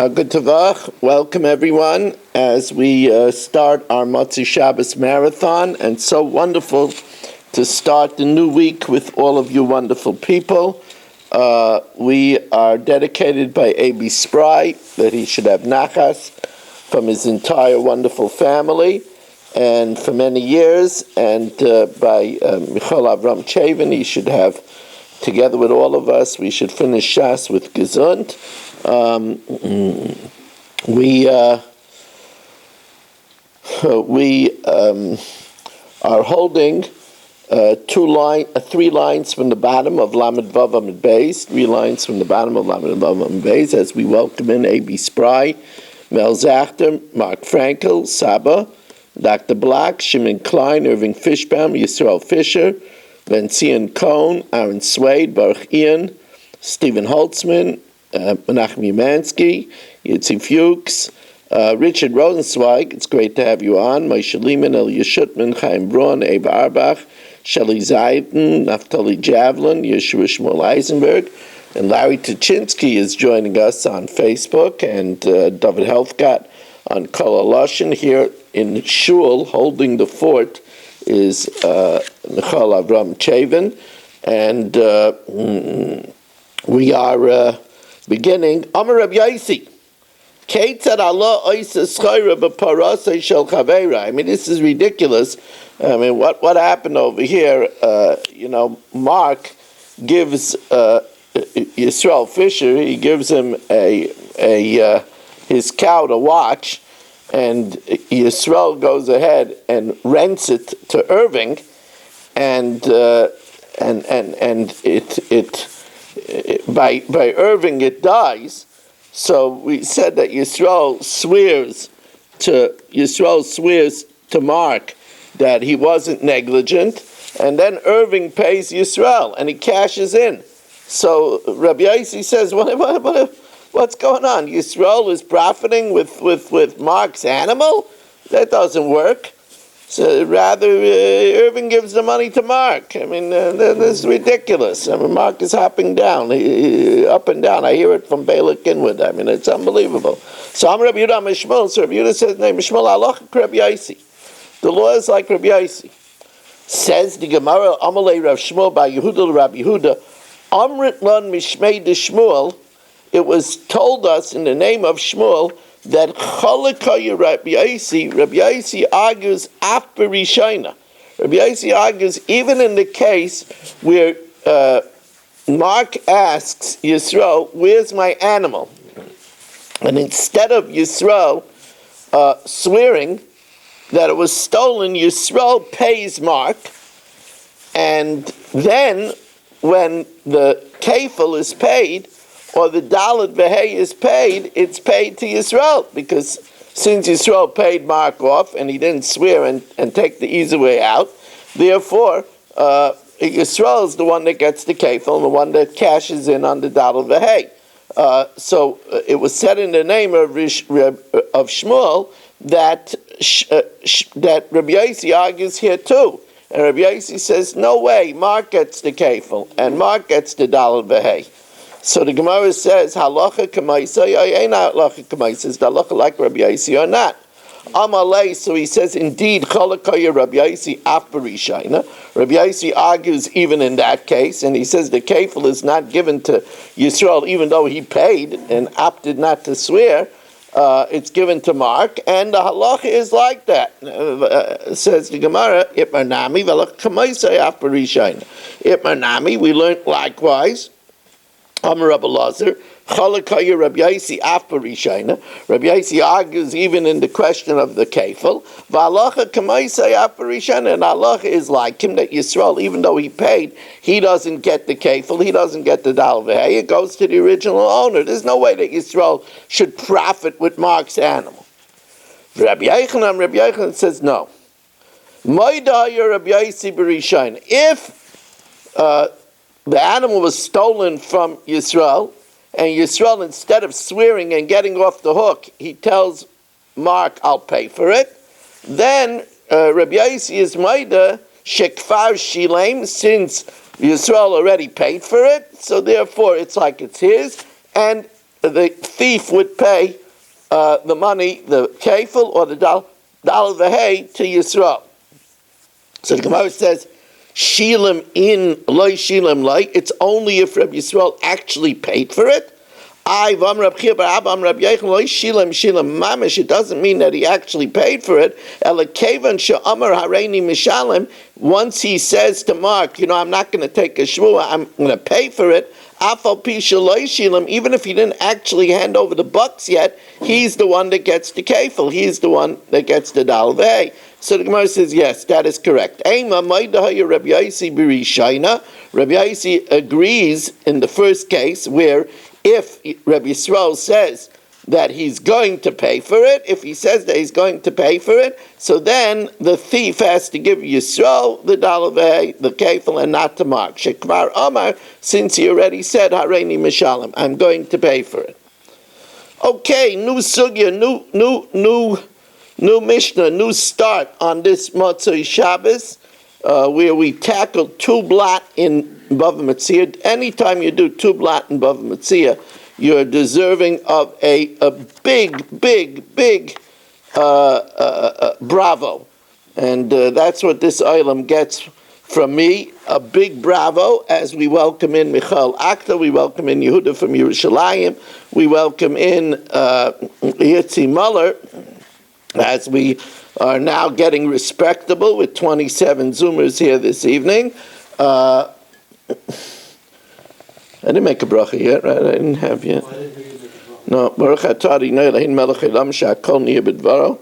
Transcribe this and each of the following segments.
Good Tavach. Welcome everyone as we start our Motzi Shabbos marathon, and so wonderful to start the new week with all of you wonderful people. We are dedicated by A.B. Spry that he should have nachas from his entire wonderful family and for many years, and by Michal Avram Chavin he should have, together with all of us, we should finish Shas with Gesund. We are holding 3 lines from the bottom of Lamed Vav Amud Beis, 3 lines from the bottom of Lamed Vav Amud Beis, as we welcome in A.B. Spry, Mel Zachter, Mark Frankel, Saba, Dr. Black, Shimon Klein, Irving Fishbaum, Yisrael Fisher, Vincian Cohn, Aaron Swade, Baruch Ian, Stephen Holtzman, Menachem Umansky, Yitzi Fuchs, Richard Rosenzweig, it's great to have you on, Moshe Lehman, Elia Schuttman, Chaim Braun, Eva Arbach, Shelley Zaiden, Naftali Javelin, Yeshua Shmuel Eisenberg, and Larry Tuchinski is joining us on Facebook, and David Helfgott on Kol HaLashon. Here in Shul, holding the fort, is Michal Avram Chavin, and we are beginning Amar Reb Yaisi. Keitzad Allah oisa schayra b'parasei shel chaveira. I mean, this is ridiculous. I mean, what happened over here? Mark gives Yisrael Fisher. He gives him his cow to watch, and Yisrael goes ahead and rents it to Irving, and by Irving it dies. So we said that Yisrael swears to Mark that he wasn't negligent, and then Irving pays Yisrael and he cashes in. So Rabbi Yaisi says, what's going on? Yisrael is profiting with Mark's animal? That doesn't work. So rather, Irving gives the money to Mark. I mean, this is ridiculous. I mean, Mark is hopping down, up and down. I hear it from Balak inward. I mean, it's unbelievable. So I'm Rabbi Yehuda Mishmul. So Rabbi Yehuda says, "Name Mishmul Halacha Rabbi Yaisi." The law is like Rabbi Yaisi. Says the Gemara, Amalei Rav Shmuel by Yehuda Rabbi Yehuda, Amrit Lan Mishmei de Shmuel. It was told us in the name of Shmuel that Chalakaya Rabbi Yaisi argues after Rishayna. Rabbi Yaisi argues even in the case where Mark asks Yisro, "Where's my animal?" And instead of Yisro swearing that it was stolen, Yisro pays Mark, and then when the kefil is paid, or the Dalet Vehei is paid, it's paid to Yisrael, because since Yisrael paid Mark off and he didn't swear and take the easy way out, therefore Yisrael is the one that gets the kefil and the one that cashes in on the Dalet Vehei. So it was said in the name of Shmuel that Rabbi Yaisi argues here too. And Rabbi Yaisi says, no way, Mark gets the kefil and Mark gets the Dalet Vehei. So the Gemara says, halacha k'maisa, ain't halacha k'maisa, is the halacha like Rabbi Yaisi or not? Amalei, so he says, indeed, chalakaya Rabbi Yaisi afarishayna. Rabbi Yaisi argues even in that case, and he says the kefil is not given to Yisrael, even though he paid and opted not to swear, it's given to Mark, and the halacha is like that. Says the Gemara, Itmar nami, v'halacha k'maisa afarishayna. Itmar nami, we learned likewise, Amar Rabbi Lazar, Chalakaya Rabbi Yaisi Afarishayna. Rabbi Yaisi argues even in the question of the kefil. V'alacha k'maisei Afarishayna, and halacha is like him, that Yisrael, even though he paid, he doesn't get the kefil, he doesn't get the Dalet Vehei, it goes to the original owner. There's no way that Yisrael should profit with Mark's animal. Rabbi Yochanan says no. Moidaya Rabbi Yaisi B'Rishayna. If the animal was stolen from Yisrael, and Yisrael, instead of swearing and getting off the hook, he tells Mark, I'll pay for it, then Rabbi Yaisi is Maida, Shekfar Shilem, since Yisrael already paid for it, so therefore it's like it's his, and the thief would pay the money, the kefil or the dollar v'hei to Yisrael. So the Gemara says, shilim in loy shilim loy. It's only if Reb Yisrael actually paid for it. It doesn't mean that he actually paid for it. Once he says to Mark, I'm not going to take a shvuah, I'm going to pay for it. Even if he didn't actually hand over the bucks yet, he's the one that gets the kefil. He's the one that gets the dalvei. So the Gemara says, yes, that is correct. Rabbi Yaisi agrees in the first case where if Rabbi Yisrael says that he's going to pay for it, if he says that he's going to pay for it, so then the thief has to give Yisrael the dalavei, the kefil, and not to Mark. Shekvar Omar, since he already said, Hareini Mishalim, I'm going to pay for it. Okay, new sugya, new Mishnah, new start on this Motzei Shabbos, where we tackle two blot in Bava Metzia. Anytime you do two blot in Bava Metzia, you're deserving of a big bravo. And that's what this item gets from me, a big bravo, as we welcome in Michal Akta, we welcome in Yehuda from Yerushalayim, we welcome in Yitzi Muller, as we are now getting respectable with 27 Zoomers here this evening. I didn't make a bracha yet, right? I didn't have yet. No. Baruch atah Adonai Eloheinu melech haolam she'hakol niyeh b'dvaro.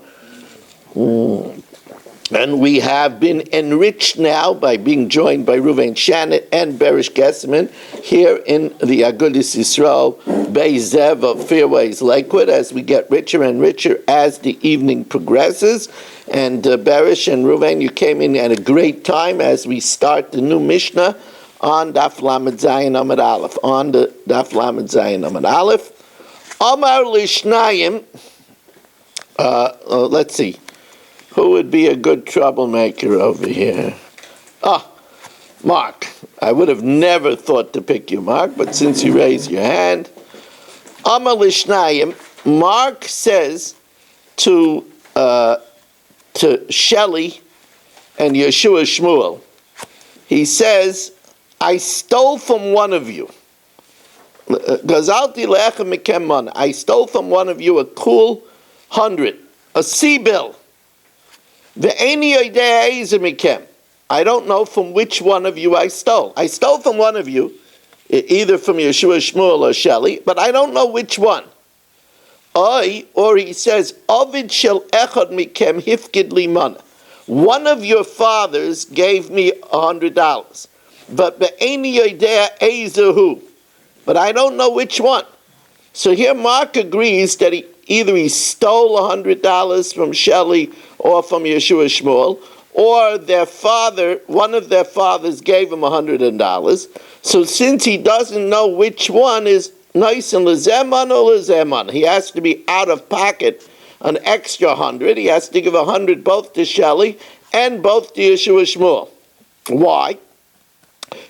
And we have been enriched now by being joined by Ruvain Shannon and Berish Gesserman here in the Agudas Yisrael Beis Zev of Fairways Lakewood, as we get richer and richer as the evening progresses. And Berish and Ruvain, you came in at a great time as we start the new Mishnah on Daf Lamed Zayin Amud Aleph. On the Daf Lamed Zayin Amud Aleph. Amar Lishnayim, let's see. Who would be a good troublemaker over here? Mark. I would have never thought to pick you, Mark, but since you raised your hand. Amar Lishnayim, Mark says to Shelley and Yeshua Shmuel, he says, I stole from one of you. Gazalti lechem mikem mana. I stole from one of you a cool 100, a sea bill. Ve'eni yodea eizer mikem. I don't know from which one of you I stole. I stole from one of you, either from Yeshua Shmuel or Shelley, but I don't know which one. Or he says, Ovid shel echad mikem hifkid li mana. One of your fathers gave me $100. But be'eni yodea eizer hu. But I don't know which one. So here Mark agrees that he stole $100 from Shelley or from Yeshua Shmuel, or one of their fathers gave him $100. So since he doesn't know which one is nice and lezeman or lezeman, he has to be out of pocket an extra 100. He has to give 100 both to Shelley and both to Yeshua Shmuel. Why?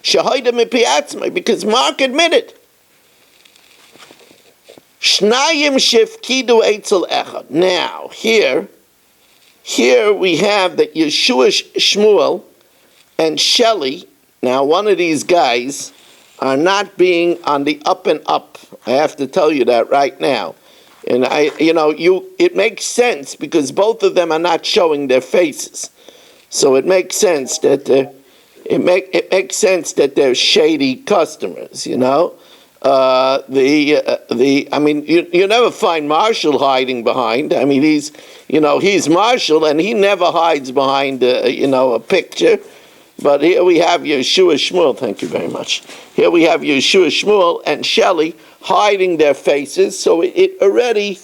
Shahida mipiatzmai, because Mark admitted. Shnayim shefkidu eitzel echad. Now, here we have that Yeshua Shmuel and Shelley, now one of these guys, are not being on the up and up. I have to tell you that right now. And it makes sense because both of them are not showing their faces. So it makes sense that they're shady customers, you never find Marshall hiding behind. I mean, he's Marshall, and he never hides behind, a picture. But here we have Yeshua Shmuel. Thank you very much. Here we have Yeshua Shmuel and Shelley hiding their faces. So it already,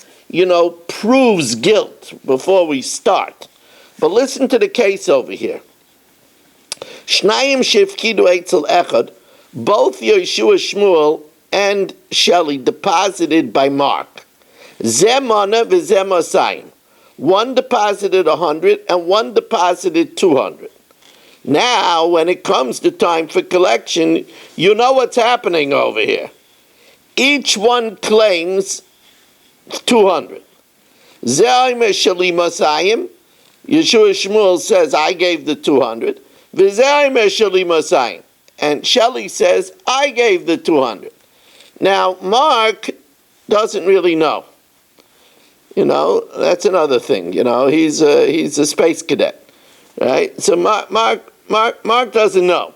proves guilt before we start. But listen to the case over here. Shnayim shefkidu eitzel echad. Both Yeshua Shmuel and Shelley deposited by Mark. Zemana v'zemasayim. One deposited 100 and one deposited 200. Now, when it comes to time for collection, you know what's happening over here. each one claims 200. Ze'aymer shali masayim, Yeshua Shmuel says, I gave the 200. V'ze'aymer shali masayim. And Shelley says, I gave the 200. Now, Mark doesn't really know. That's another thing. He's a space cadet, right? So Mark doesn't know.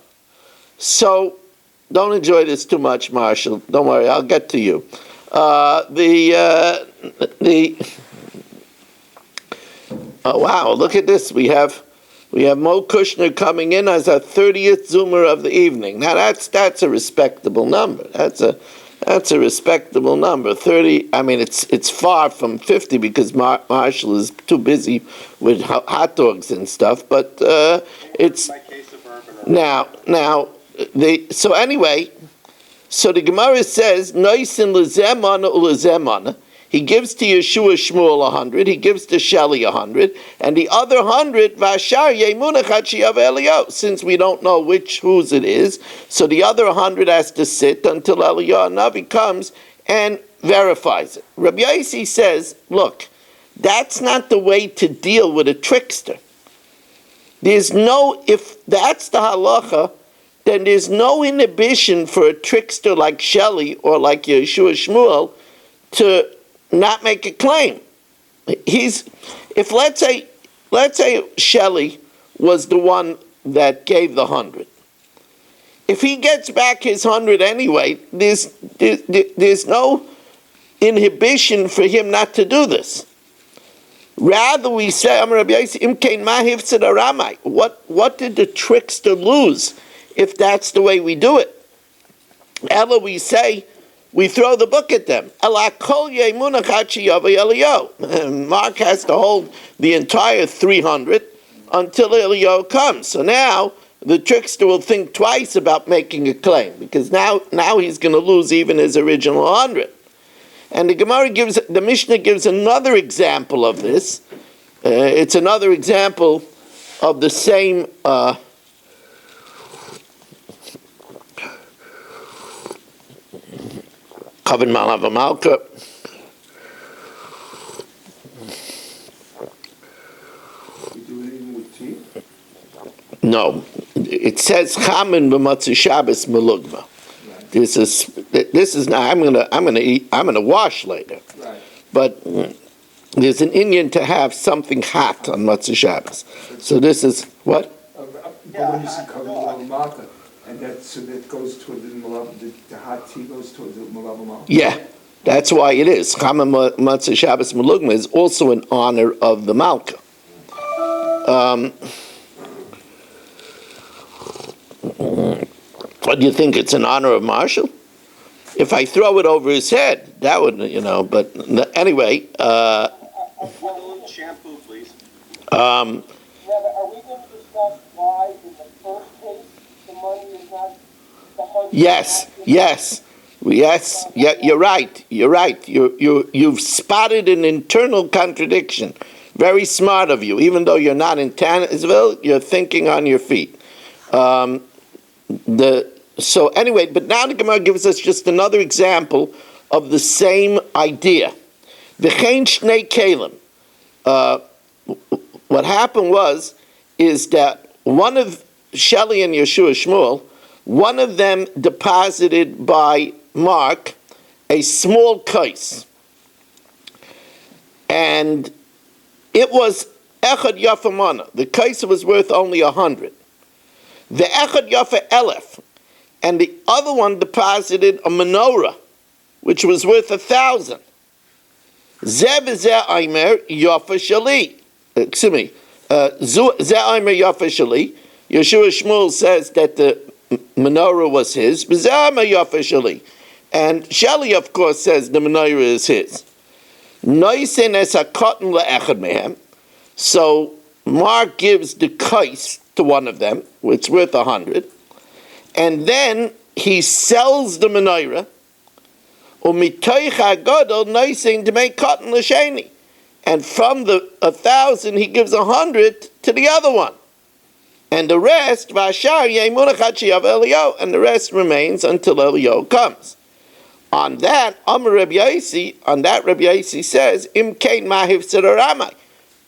So don't enjoy this too much, Marshall. Don't worry, I'll get to you. Oh wow! Look at this. We have Mo Kushner coming in as our 30th Zoomer of the evening. Now that's a respectable number. That's a respectable number. 30. I mean, it's far from 50 because Marshall is too busy with hot dogs and stuff. But it's now. So anyway, so the Gemara says noisin lezemana ulezemana. He gives to Yeshua Shmuel 100, he gives to Shelley 100, and the other 100, Vashar Yemunach Eliyahu. Since we don't know whose it is, so the other 100 has to sit until Eliyahu Navi comes and verifies it. Rabbi Yossi says, look, that's not the way to deal with a trickster. If that's the halacha, then there's no inhibition for a trickster like Shelley or like Yeshua Shmuel to not make a claim. If let's say Shelley was the one that gave the 100. If he gets back his 100 anyway, there's no inhibition for him not to do this. Rather, we say, what did the trickster lose if that's the way we do it? Ella, we say, we throw the book at them. Mark has to hold the entire 300 until Eliyahu comes. So now the trickster will think twice about making a claim because now he's going to lose even his original 100. And the Mishnah gives another example of this. It's another example of the same. Coven Malava Malka. You do anything with tea? No, it says Chamin b'Matzah Shabbos Melugma. Right. This is now. I'm gonna wash later. Right. But there's an Indian to have something hot on Matzah Shabbos. So this is what? But when you see Coven Malava Malka. And that goes toward the hot tea goes toward the Malava Malka? Yeah, that's why it is. Chama Matzah Shabbos Melugma is also in honor of the Malka. What do you think? It's in honor of Marshall? If I throw it over his head, that would, but anyway. A little shampoo, please. Are we going to discuss why in the first case the money is not the 100? Yes. Yeah, you're right. You've spotted an internal contradiction. Very smart of you. Even though you're not in Tannisville, you're thinking on your feet. So anyway, but now the Gemara gives us just another example of the same idea. V'chein shnei kelim. What happened is that one of Shelley and Yeshua Shmuel, one of them deposited by Mark a small kais. And it was Echad Yafa Mana. The kais was worth only 100. The Echad Yafa Elef. And the other one deposited a menorah, which was worth 1,000. Zeh v'zeh aimer Yafa Shali. Excuse me. Zeh aimer Yafa Shali. Yeshua Shmuel says that the menorah was his. V'zeh aimer Yafa Shali. And Shali, of course, says the menorah is his. Noisen es hakotten le'echad mehem. So Mark gives the kais to one of them, which is worth 100. And then he sells the menorah, umitoich hagadol noisen to make cotton l'sheni. And from the 1,000, he gives 100 to the other one. And the rest, v'ashar yemunach hachiyav Eliyahu, and the rest remains until Eliyahu comes. On that, Amar Rabbi Yosi says, Im Kain Mahiv Ramai.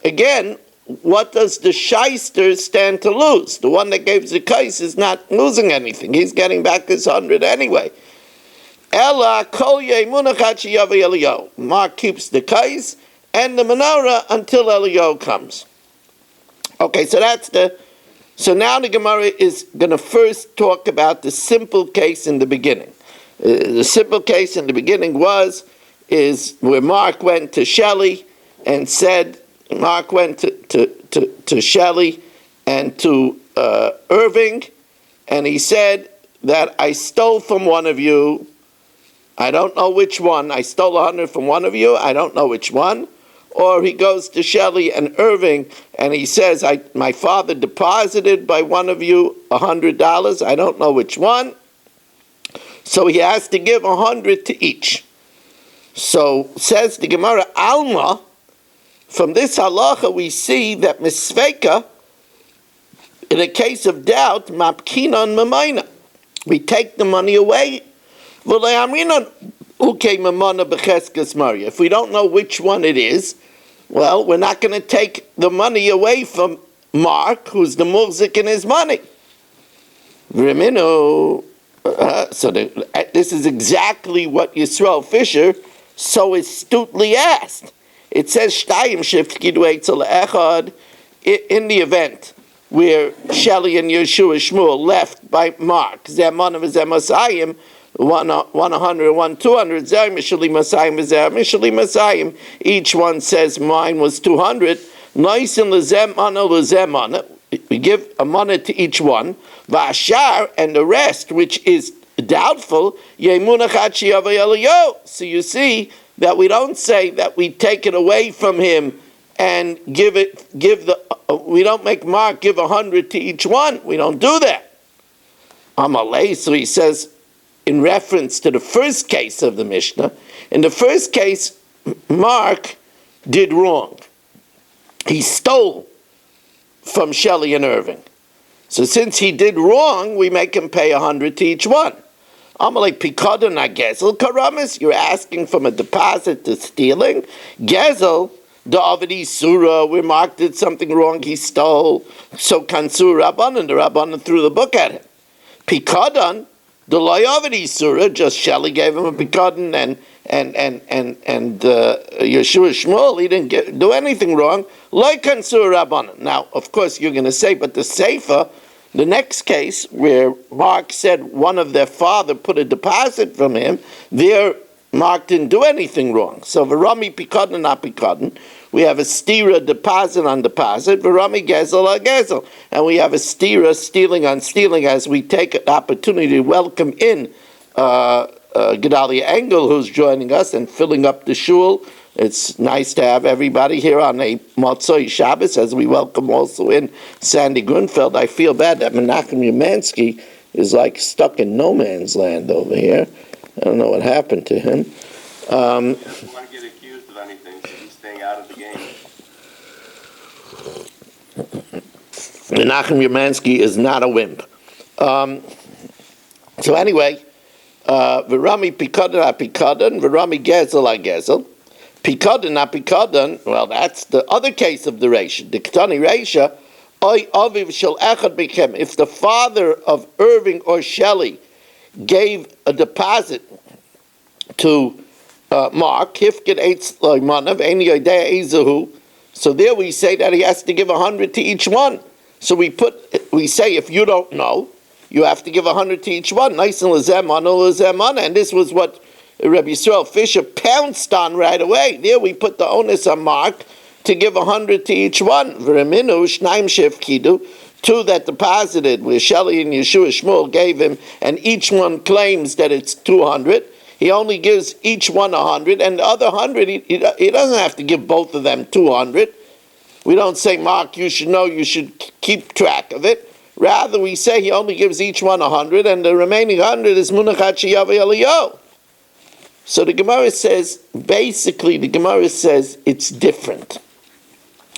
Again, what does the shyster stand to lose? The one that gave zakais is not losing anything. He's getting back his 100 anyway. Ella kol yemunachat sheyavei Eliyahu. Mark keeps the kais and the menorah until Eliyahu comes. Okay, so so now the Gemara is going to first talk about the simple case in the beginning. The simple case in the beginning is where Mark went to Shelley and said, Mark went to Shelley and to Irving, and he said that I stole from one of you. I don't know which one. I stole 100 from one of you. I don't know which one. Or he goes to Shelley and Irving, and he says, my father deposited by one of you $100. I don't know which one. So he has to give 100 to each. So says the Gemara, Alma, from this halacha we see that misveka, in a case of doubt, mapkinon mamayna, we take the money away. If we don't know which one it is, well, we're not going to take the money away from Mark, who's the murzik in his money. This is exactly what Yisrael Fisher so astutely asked. It says, in the event where Shelley and Yeshua Shmuel left by Mark, Zeman of Zemasayim, 100, 200, each one says mine was 200. We give a money to each one, Vashar, and the rest, which is doubtful, so you see that we don't say that we take it away from him and we don't make Mark give 100 to each one. We don't do that. Amalei, so he says, in reference to the first case of the Mishnah, in the first case, Mark did wrong. He stole from Shelley and Irving. So since he did wrong, we make him pay 100 to each one. Amalei Pikadon Gezel Karamis, you're asking from a deposit to stealing. Gezel, the Avadi Surah, where Mark did something wrong, he stole. So Kansur Rabbanan, the Rabbanan threw the book at him. Pikadon, the Layavadi Surah, just Shelley gave him a Pikadon, and Yeshua Shmuel, he didn't do anything wrong. Like Kansur Rabbanan. Now, of course, you're going to say, but the Sefer, the next case where Mark said one of their father put a deposit from him, there Mark didn't do anything wrong. So Varami Pikadon, not Pikadon. We have a stira, deposit on deposit, Varami Gezel on Gezel. And we have a stira, stealing on stealing, as we take an opportunity to welcome in Gedalia Engel, who's joining us and filling up the shul. It's nice to have everybody here on a Motzoi Shabbos, as we welcome also in Sandy Grunfeld. I feel bad that Menachem Umansky is like stuck in no man's land over here. I don't know what happened to him. He doesn't want to get accused of anything, so he's staying out of the game. Menachem Umansky is not a wimp. So anyway, V'rami Pikadon HaPikadon, V'rami Gezel HaGezel. Pikadon HaPikadon, well, that's the other case of the Reisha. The Ketani Reisha, Oy Aviv Shel Echad B'Chem. If the father of Irving or Shelley gave a deposit to Mark, Hifkid Eitz Loimanav, Eini Yodea Ezahu, so there we say that he has to give 100 to each one. So we say if you don't know, you have to give 100 to each one. Nice and Lezemana, and this was what Rabbi Yisrael Fisher pounced on right away. There we put the onus on Mark to give 100 to each one. V'reminu shnaim shefkidu, two that deposited, where Shelley and Yeshua Shmuel gave him, and each one claims that it's 200. He only gives each one 100, and the other 100, he doesn't have to give both of them 200. We don't say, Mark, you should know, you should keep track of it. Rather, we say he only gives each one 100, and the remaining 100 is Munachat Sheyavei Eliyahu. So the Gemara says, basically, it's different.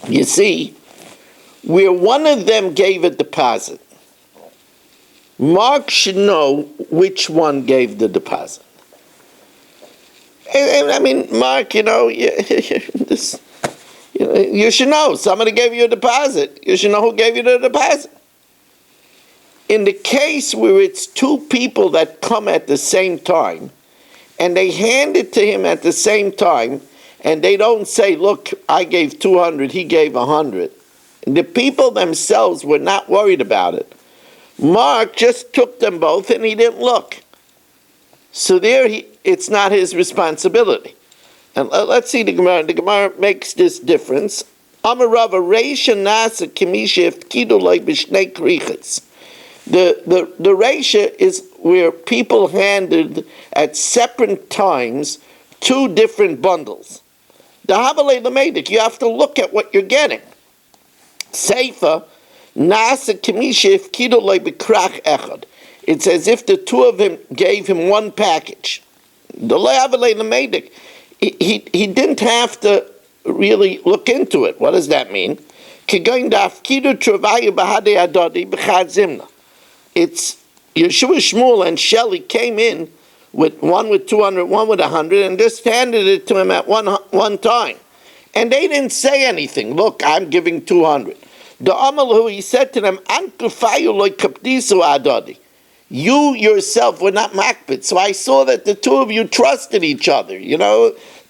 You see, where one of them gave a deposit, Mark should know which one gave the deposit. I mean, Mark, this, you should know. Somebody gave you a deposit. You should know who gave you the deposit. In the case where it's two people that come at the same time, and they hand it to him at the same time, and they don't say, look, I gave 200, he gave 100. The people themselves were not worried about it. Mark just took them both and he didn't look. So it's not his responsibility. And let's see the Gemara. The Gemara makes this difference. Amarava reisha nasa kimishif kidulay b'shnei krichas. The reisha is where people handed at separate times two different bundles. The habalei lemeidik, you have to look at what you're getting. Seifa nasa kimishif kidulay b'krach echad. It's as if the two of them gave him one package. The habalei lemeidik. He didn't have to really look into it. What does that mean? It's Yeshua, Shmuel, and Shelley came in with one with 200, one with 100, and just handed it to him at one time. And they didn't say anything. Look, I'm giving 200. The Amalu, he said to them, you yourself were not makbid. So I saw that the two of you trusted each other.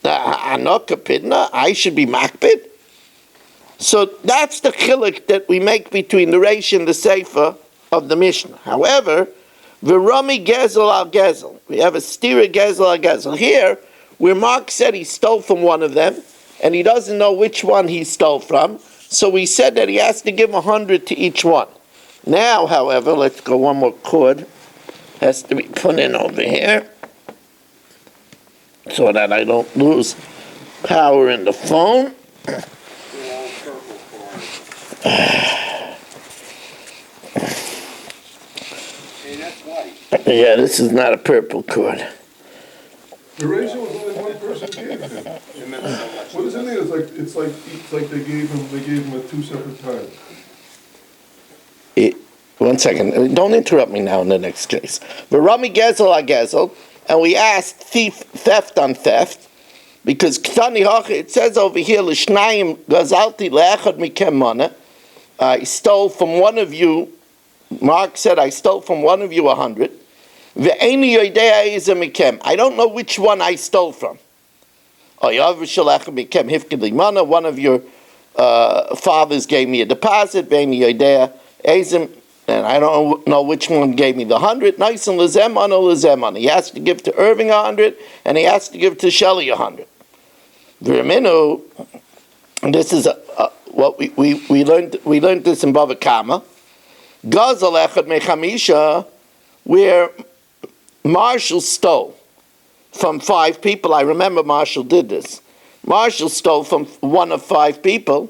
I should be makbid. So that's the chiluk that we make between the Reish and the Seifa of the Mishnah. However, v'rami gezel al gezel. We have a stira gezel al gezel. Here, where Mark said he stole from one of them, and he doesn't know which one he stole from, so we said that he has to give 100 to each one. Now, however, let's go one more cord. Has to be put in over here so that I don't lose power in the phone. Yeah, this is not a purple cord. The ratio was only one person gave him. What does it mean? It's like they gave him at two separate times. One second. Don't interrupt me now in the next case. V'rami gezel a gezel, and we asked theft on theft, because Ktani Hacha, it says over here, L'shnayim gazalti le'echad mikem mana. I stole from one of you. Mark said, I stole from one of you 100. Ve'eni yoidea eza mikem. I don't know which one I stole from. One of your fathers gave me a deposit. Ve'eni yoidea eza. And I don't know which one gave me the 100. Nice and lezemana. He has to give to Irving 100, and he has to give to Shelley 100. V'riminu, this is what we learned. We learned this in Bava Kama. Gazal echad mechamisha, where Marshall stole from 5 people. I remember Marshall did this. Marshall stole from one of 5 people.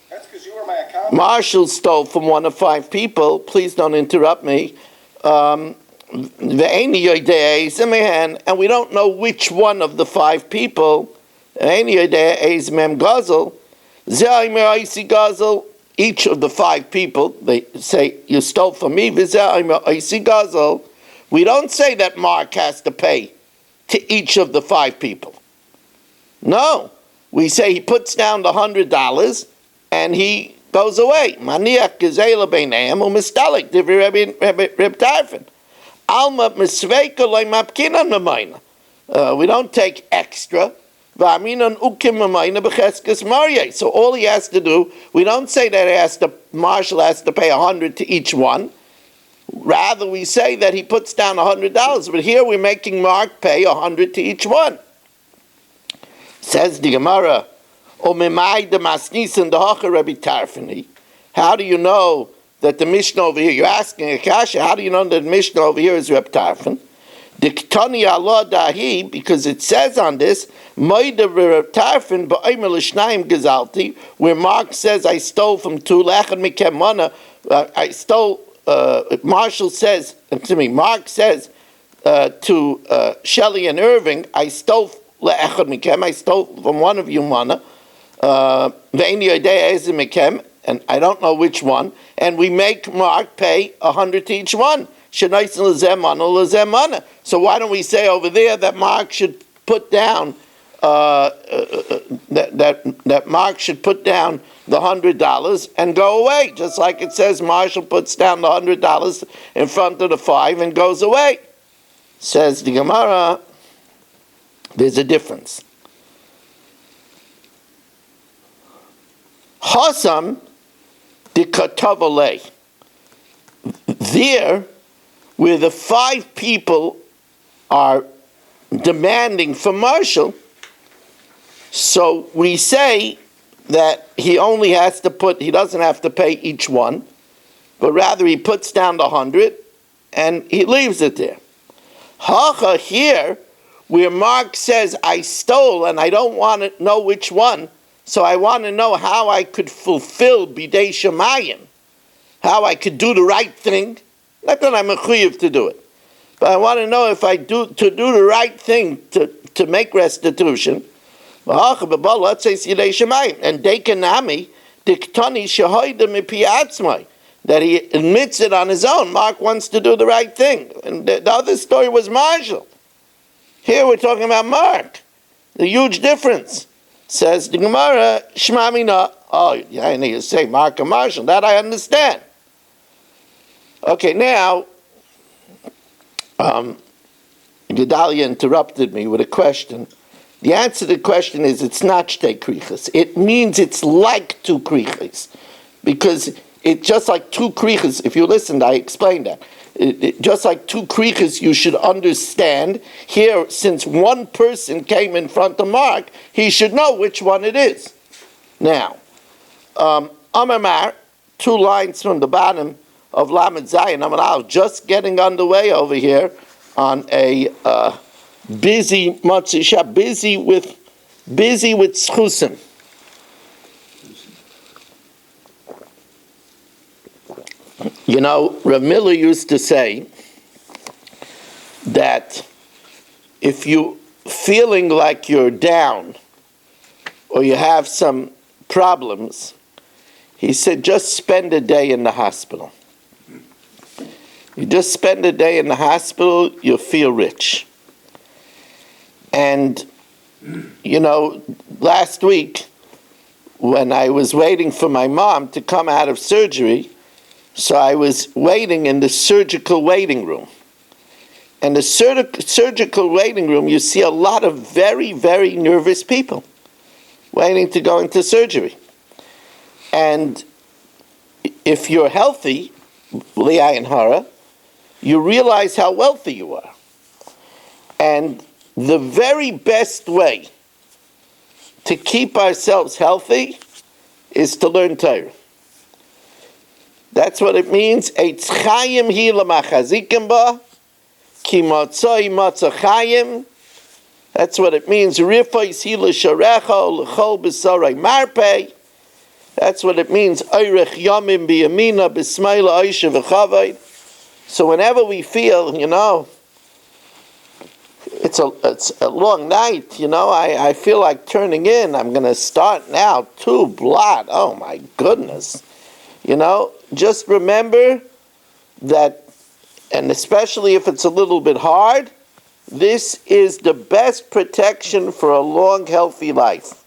That's because you were my accountant. Marshall stole from one of 5 people. Please don't interrupt me. And we don't know which one of the 5 people. Each of the 5 people, they say, you stole from me. We don't say that Mark has to pay to each of the 5 people. No. We say he puts down the $100 and he goes away. Maniach gezela beinayim umistalik divrei Reb Tarfon. Alma misveika loy mapkinan memayna. We don't take extra. V'aminan ukim memayna b'cheskes maryeh. So all he has to do, we don't say that Marshall has to pay 100 to each one. Rather, we say that he puts down $100. But here we're making Mark pay 100 to each one. Says the Gemara, how do you know that the Mishnah over here, you're asking Akasha, how do you know that the Mishnah over here is Reb Tarfon? Because it says on this, where Mark says, I stole from 2, I stole, Marshall says, Mark says to Shelley and Irving, I stole from one of you mana, and I don't know which one, and we make Mark pay 100 to each one. So why don't we say over there that Mark should put down that Mark should put down the $100 and go away, just like it says Marshall puts down the $100 in front of the 5 and goes away. Says the Gemara, there's a difference. Hasam de Katavale. There, where the 5 people are demanding from Marshall, so we say that he doesn't have to pay each one, but rather he puts down the 100 and he leaves it there. Hacha here, where Mark says, I stole and I don't want to know which one, so I want to know how I could fulfill Bidei Shemayim, how I could do the right thing. Not that I'm a chuyev to do it, but I want to know if I do the right thing to make restitution. Let's say Bidei Shemayim and Dekanami Diktani Shahoida Mipiatzmai, that he admits it on his own. Mark wants to do the right thing, and the other story was Marshall. Here we're talking about Mark. The huge difference. Says the Gemara, Shmamina. Oh, yeah, I need to say Mark and Marshall. That I understand. Okay, now, Gedalia interrupted me with a question. The answer to the question is it's not shtei krichas. It means it's like 2 krichas. Because it's just like 2 krichas. If you listened, I explained that. Just like 2 krichas, you should understand. Here, since one person came in front of Mark, he should know which one it is. Now, Amar, 2 lines from the bottom of Lamed Zayin, Amar, just getting underway over here on a busy Motzei Shabbat, busy with schusim. You know, Rav Miller used to say that if you feeling like you're down or you have some problems, he said just spend a day in the hospital. You just spend a day in the hospital, you'll feel rich. And, you know, last week when I was waiting for my mom to come out of surgery, so I was waiting in the surgical waiting room. And the surgical waiting room, you see a lot of very, very nervous people waiting to go into surgery. And if you're healthy, Leah and Hara, you realize how wealthy you are. And the very best way to keep ourselves healthy is to learn Torah. That's what it means. Eitz chayim hi l'machazikim ba, ki matzoi matzah chayim. That's what it means. Rifos hi l'sharecha l'chol b'sarai marpei. That's what it means. Oirech yomim b'yamina b'smeila oisha v'chavayid. So whenever we feel, you know, it's a long night, you know, I feel like turning in. I'm going to start now. 2 blot. Oh my goodness. You know, just remember that, and especially if it's a little bit hard, this is the best protection for a long, healthy life.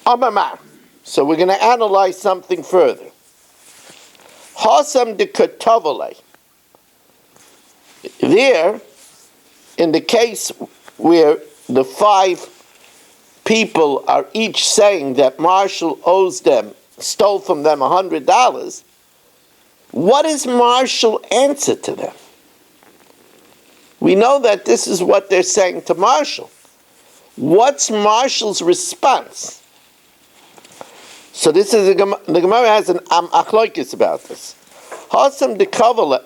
Amamar. So we're going to analyze something further. Hasam de Katavale. There, in the case where the 5 people are each saying that Marshall stole from them $100, what is Marshall answer to them? We know that this is what they're saying to Marshall. What's Marshall's response? So this is the Gemara has an achloikis about this. Hasam de Katavale,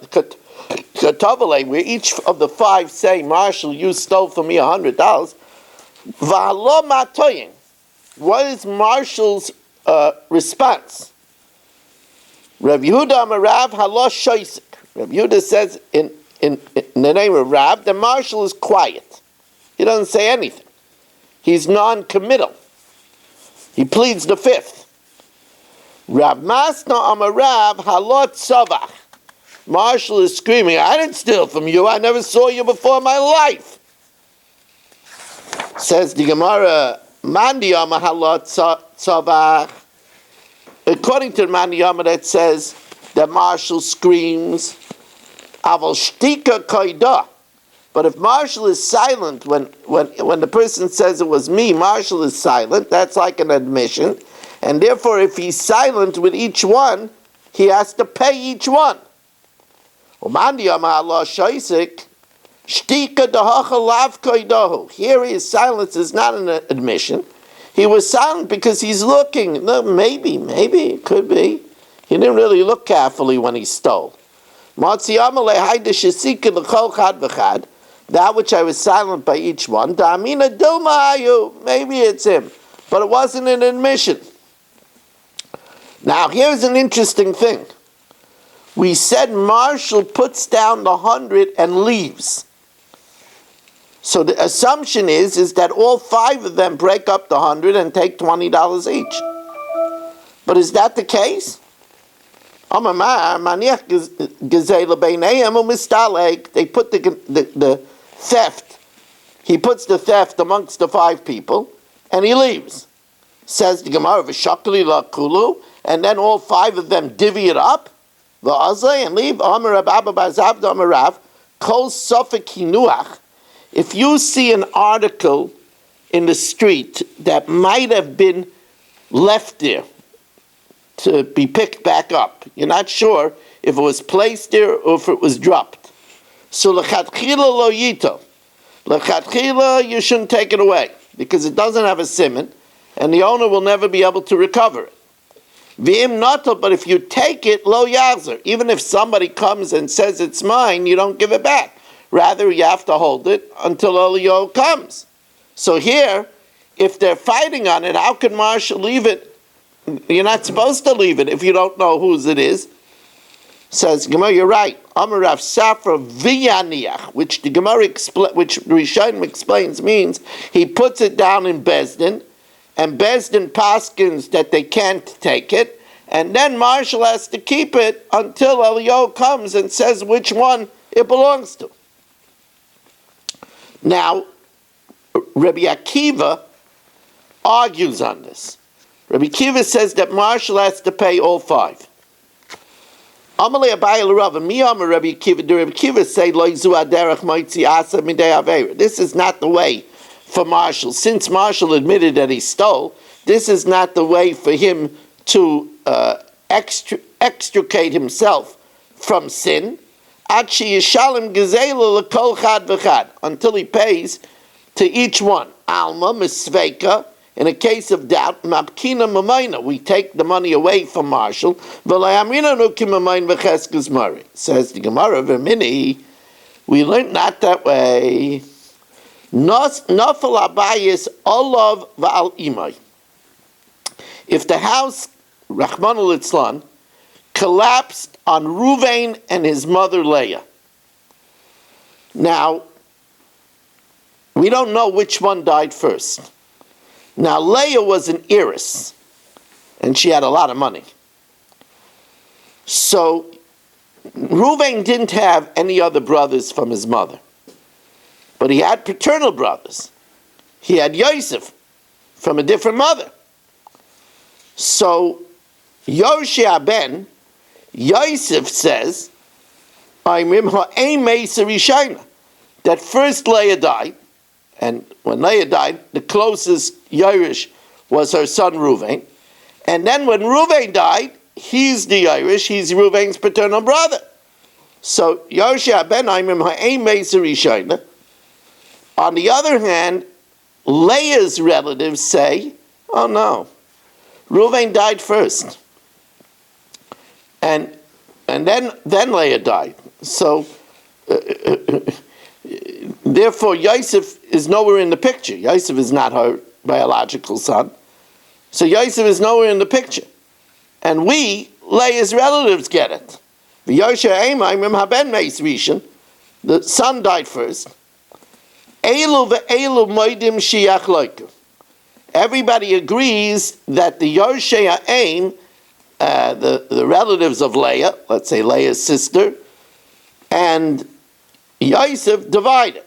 where each of the 5 say, Marshall, you stole from me $100. V'alo matoyin. What is Marshall's response? Rav Yehuda Amar Rav halo shoisik. Rav Yehuda says in the name of Rav that Marshall is quiet. He doesn't say anything. He's non-committal. He pleads the 5th. Rav Masna Amar Rav halo tzavach. Marshall is screaming, I didn't steal from you. I never saw you before in my life. Says the Gemara, Mandi Yama Halot Tzavach. According to the Mandi Yama, that says that Marshall screams, Aval Shtika Kaidah. But if Marshall is silent when the person says it was me, Marshall is silent, that's like an admission. And therefore, if he's silent with each one, he has to pay each one. Here his silence is not an admission. He was silent because he's looking. No, maybe, it could be. He didn't really look carefully when he stole. That which I was silent by each one, maybe it's him. But it wasn't an admission. Now, here's an interesting thing. We said Marshall puts down the 100 and leaves. So the assumption is that all 5 of them break up the 100 and take $20 each. But is that the case? They put the theft. He puts the theft amongst the 5 people, and he leaves. Says the Gemara, "V'shakli la'kulu," and then all 5 of them divvy it up, and leave. If you see an article in the street that might have been left there to be picked back up, you're not sure if it was placed there or if it was dropped. So l'chatchila lo yito. L'chatchila, you shouldn't take it away because it doesn't have a siman, and the owner will never be able to recover it. V'im nato, but if you take it, lo yachzer. Even if somebody comes and says it's mine, you don't give it back. Rather, you have to hold it until Eliyahu comes. So here, if they're fighting on it, how can Marshall leave it? You're not supposed to leave it if you don't know whose it is. Says Gemara, you're right. Amar Rav Safra v'yaniach, which the Gemara which Rishonim explains means he puts it down in Bezdin, and Bezdin paskins that they can't take it, and then Marshall has to keep it until Eliyahu comes and says which one it belongs to. Now, Rabbi Akiva argues on this. Rabbi Akiva says that Marshall has to pay all 5. Amalei Abaye l'Rav, mi amar Rabbi Akiva. The Rabbi Akiva say lo yizu aderech moitzi asa midei avera. This is not the way for Marshall. Since Marshall admitted that he stole, this is not the way for him to extricate himself from sin. Until he pays to each one. Alma, misveika, in a case of doubt, mapkina mamayna, we take the money away from Marshall. Says the Gemara, Vermini, we learned not that way. Nafal abayis olav va'al imay. If the house, Rahman al-Itzlan, collapsed on Ruvain and his mother Leah. Now, we don't know which one died first. Now, Leah was an heiress, and she had a lot of money. So, Ruvain didn't have any other brothers from his mother, but he had paternal brothers. He had Yosef from a different mother. So, Yoshia ben Yosef says, that first Leah died, and when Leah died, the closest Yerush was her son Reuven, and then when Reuven died, he's the Yerush, he's Reuven's paternal brother. So Yoshia ben Rishayna. On the other hand, Leah's relatives say, oh no, Reuven died first. And then Leah died. So, therefore, Yosef is nowhere in the picture. Yosef is not her biological son. So Yosef is nowhere in the picture. And we, Leah's relatives, get it. The son died first. Everybody agrees that the Yoshea Aim, the relatives of Leah, let's say Leah's sister, and Yosef divided.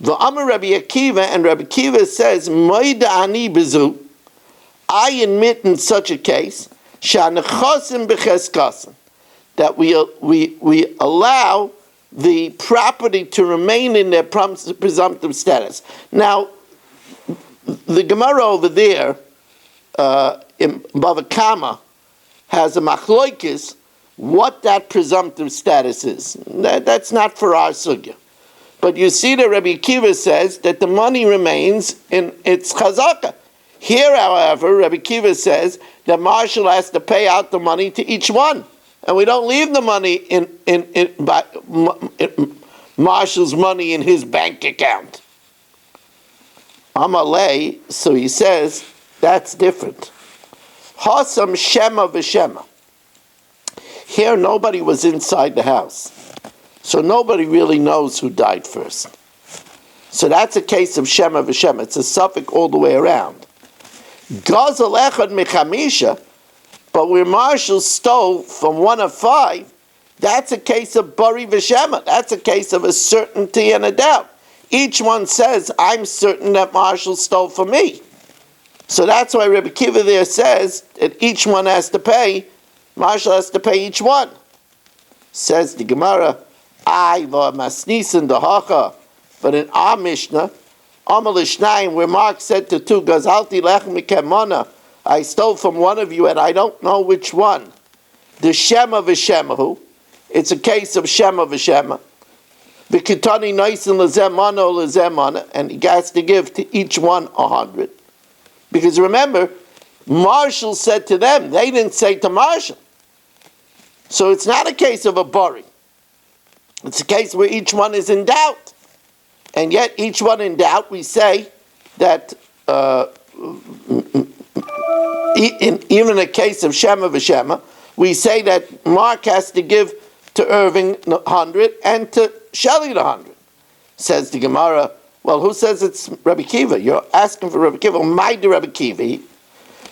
The Amar Rabbi Akiva, and Rabbi Akiva says, Moida ani bezu, I admit in such a case, sha'nechosim b'cheskasim, that we allow the property to remain in their presumptive status. Now, the Gemara over there, in Bava Kama, has a machloikis, what that presumptive status is. That's not for our sugya. But you see that Rabbi Akiva says that the money remains in its chazaka. Here, however, Rabbi Akiva says that Marshall has to pay out the money to each one. And we don't leave the money in Marshall's money in his bank account. Amalei, so he says, that's different. Hasam Shema v'Shema. Here nobody was inside the house. So nobody really knows who died first. So that's a case of Shema v'Shema. It's a suffix all the way around. Gazel echad mechamisha, but where Marshall stole from one of five, that's a case of Bari v'Shema. That's a case of a certainty and a doubt. Each one says, I'm certain that Marshall stole from me. So that's why Rabbi Akiva there says that each one has to pay, Marshall has to pay each one. Says the Gemara, I va masnisin dahacha, but in our Mishnah, Amal Ishnayim, where Mark said to two, Gazalti lechem mikemona, I stole from one of you and I don't know which one. The Shema v'Shemahu, it's a case of Shema v'Shema. V'kitani noisin l'zemana or l'zemana, and he has to give to each one 100. Because remember, Marshall said to them, they didn't say to Marshall. So it's not a case of a bari. It's a case where each one is in doubt. And yet each one in doubt, we say that even in a case of Shema v'Shema, we say that Mark has to give to Irving 100 and to Shelley 100. Says the Gemara, well, who says it's Rabbi Akiva? You're asking for Rabbi Akiva. Well, my Rabbi Akiva.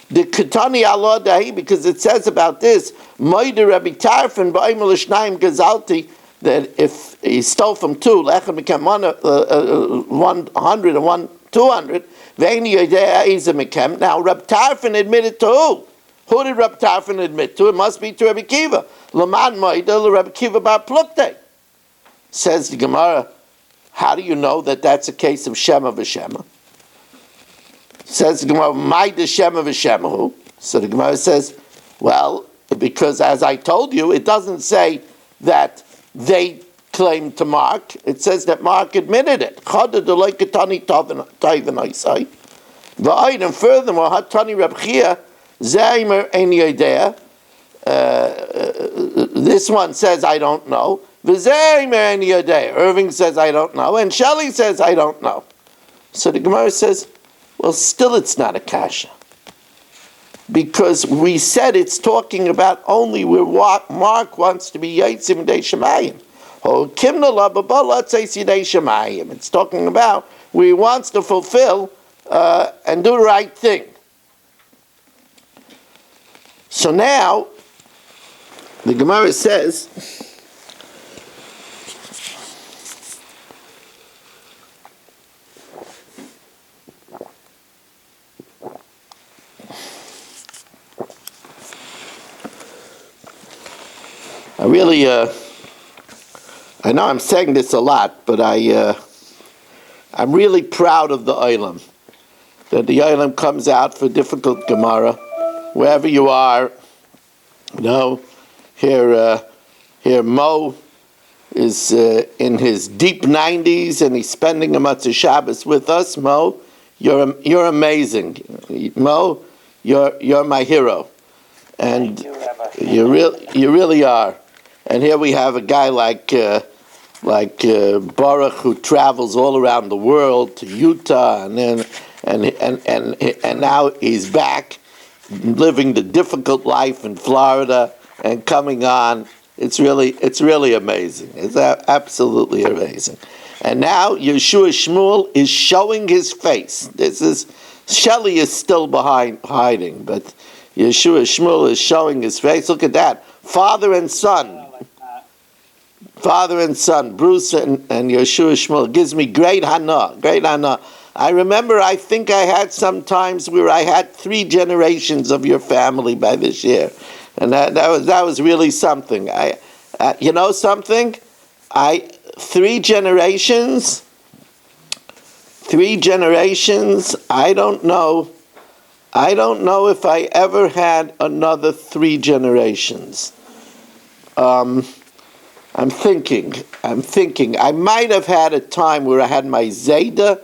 The Ketani Allah Dahi, because it says about this, Moide Rabbi Tarfon ba'imel Shnayim Gazalti, that if he stole from two, lechem became 100 and 200, ve'eni yodea iza mekem. Now, Rabbi Tarfon admitted to who? Who did Rabbi Tarfon admit to? It must be to Rabbi Akiva. Laman Moide Rabbi Akiva bar Plukte. Says the Gemara, how do you know that that's a case of Shema v'Shema? Says the Gemara, Maida Shema v'Shemahu. So the Gemara says, well, because as I told you, it doesn't say that they claimed to Mark. It says that Mark admitted it. And furthermore, Hatani Reb Chia, Zaymer Ein Yodea. This one says, I don't know. Irving says, I don't know. And Shelley says, I don't know. So the Gemara says, well, still it's not a kasha. Because we said it's talking about only where Mark wants to be Yitzim Dei Shemayim. It's talking about where he wants to fulfill and do the right thing. So now, the Gemara says, I know I'm saying this a lot, but I'm really proud of the Olam. That the Olam comes out for difficult Gemara, wherever you are. You know, here Mo is in his deep 90s and he's spending a Matzah Shabbos with us. Mo, you're amazing. Mo, you're my hero, and you really are. And here we have a guy like Baruch, who travels all around the world to Utah, and now he's back living the difficult life in Florida and coming on. It's really amazing. It's absolutely amazing. And now Yeshua Shmuel is showing his face. Shelley is still behind hiding, but Yeshua Shmuel is showing his face. Look at that, father and son. father and son, Bruce and Yeshua Shmuel, gives me great hana, great hana. I remember, I think I had some times where I had 3 generations of your family by this year, and that was really something. You know something? 3 generations. I don't know if I ever had another 3 generations. I'm thinking. I might have had a time where I had my Zayda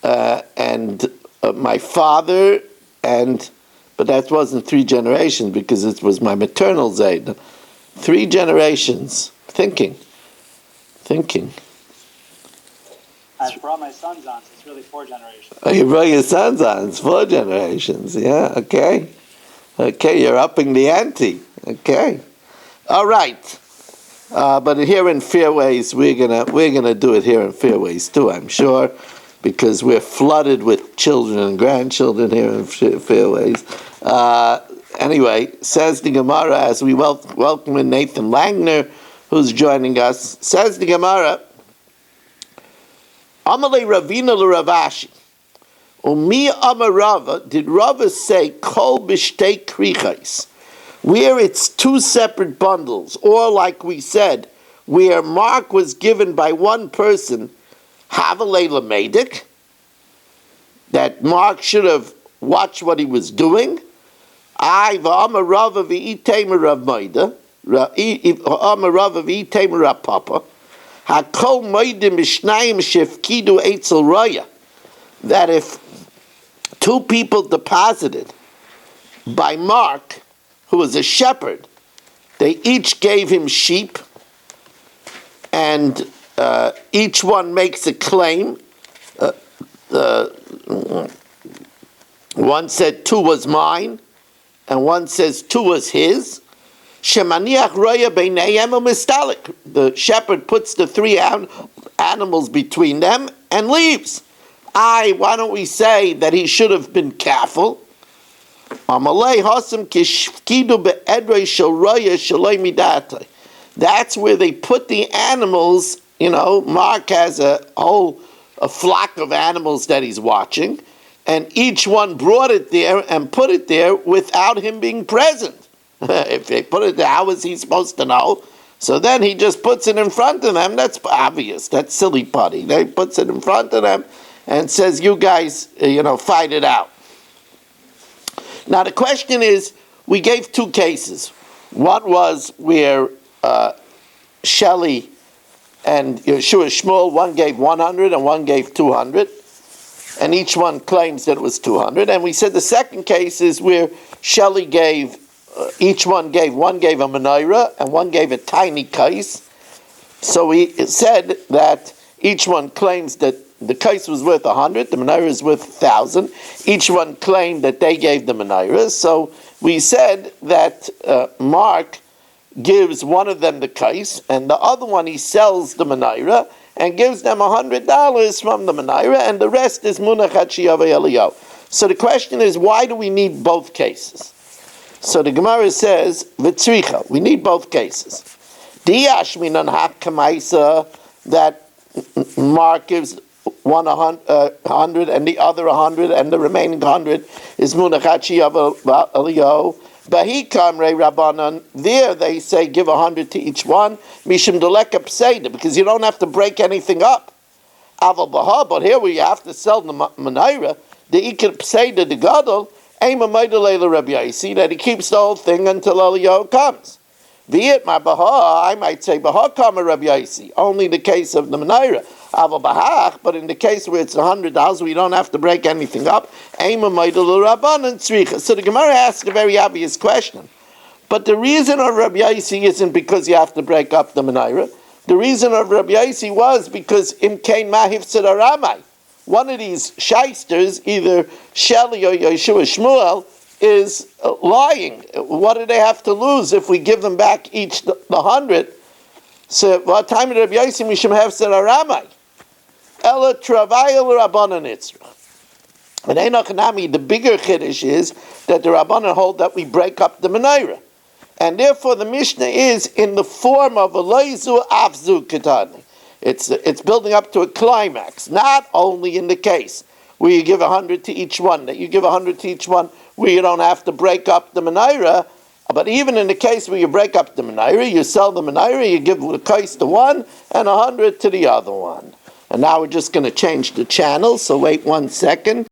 and my father, but that wasn't 3 generations because it was my maternal Zayda. 3 generations. Thinking. I brought my sons on, so it's really 4 generations. Oh, you brought your sons on. It's 4 generations. Yeah, okay. Okay, you're upping the ante. Okay. All right. But here in Fairways, we're gonna do it here in Fairways too, I'm sure, because we're flooded with children and grandchildren here in Fairways. Anyway, says the Gemara, as we welcome in Nathan Langner, who's joining us, says the Gemara, Amalei Ravina l'Ravashi. Umi Amar Rava, did Rava say kol b'shtei krichais, where it's 2 separate bundles, or like we said, where Mark was given by one person, havalei l'meidik, that Mark should have watched what he was doing. I v'amar Rava v'iteimer Rav Moida, Amar Rava v'iteimer Rav Papa. Hakol moedim mishnayim shefkidu eitzel roya, that if 2 people deposited by Mark, who was a shepherd, they each gave him sheep, and each one makes a claim. One said 2 was mine, and one says 2 was his. Shemaniach roya beinayim umistalik. The shepherd puts the 3 animals between them and leaves. Why don't we say that he should have been careful? That's where they put the animals. Mark has a flock of animals that he's watching, and each one brought it there and put it there without him being present. If they put it there, how is he supposed to know? So then he just puts it in front of them. That's obvious. That's silly putty. He puts it in front of them and says, you guys, fight it out. Now the question is, we gave 2 cases. One was where Shelley and Yeshua Shmuel, one gave 100 and one gave 200. And each one claims that it was 200. And we said the second case is where Shelley gave, one gave a menorah and one gave a tiny kais. So we said that each one claims that the kais was worth 100, the menorah is worth 1,000. Each one claimed that they gave the menorah. So we said that Mark gives one of them the kais, and the other one he sells the menorah and gives them $100 from the menorah, and the rest is munachat sheyaveh Eliyahu. So the question is, why do we need both cases? So the Gemara says, v'tzricha, we need both cases. Diyash minan hakamaisa, that Mark gives 100 and the other 100, and the remaining 100 is munachat sheyaveh Eliyahu. Bahi kamrei Rabbanan, there they say give 100 to each one, mishum doleka pseida, because you don't have to break anything up. Aval baha, but here we have to sell the menorah, the ikir pseida the gadol, aima maidalei Rabbi Yaisi, that he keeps the whole thing until Eliyahu comes. Viet my baha, I might say baha kama Rabbi Yaisi, only the case of the menorah. Aval bahach, but in the case where it's $100, we don't have to break anything up. Aima maidalei Rabbanan tzricha. So the Gemara asked a very obvious question. But the reason of Rabbi Yaisi isn't because you have to break up the menorah. The reason of Rabbi Yaisi was because imkein mahif tziraramai. One of these shysters, either Shelley or Yeshua Shmuel, is lying. What do they have to lose if we give them back each the 100? So, what time of Rabbi Yaisi mishum have tziraramai? Ela travayel Rabbanan itzra. And Einach Nami, the bigger chiddush is that the Rabbanan hold that we break up the menorah. And therefore the Mishnah is in the form of a loizu afzu ketani. It's building up to a climax, not only in the case where you give 100 to each one, that you give 100 to each one where you don't have to break up the menorah, but even in the case where you break up the menorah, you sell the menorah, you give the kais to one and 100 to the other one. And now we're just going to change the channel, so wait 1 second.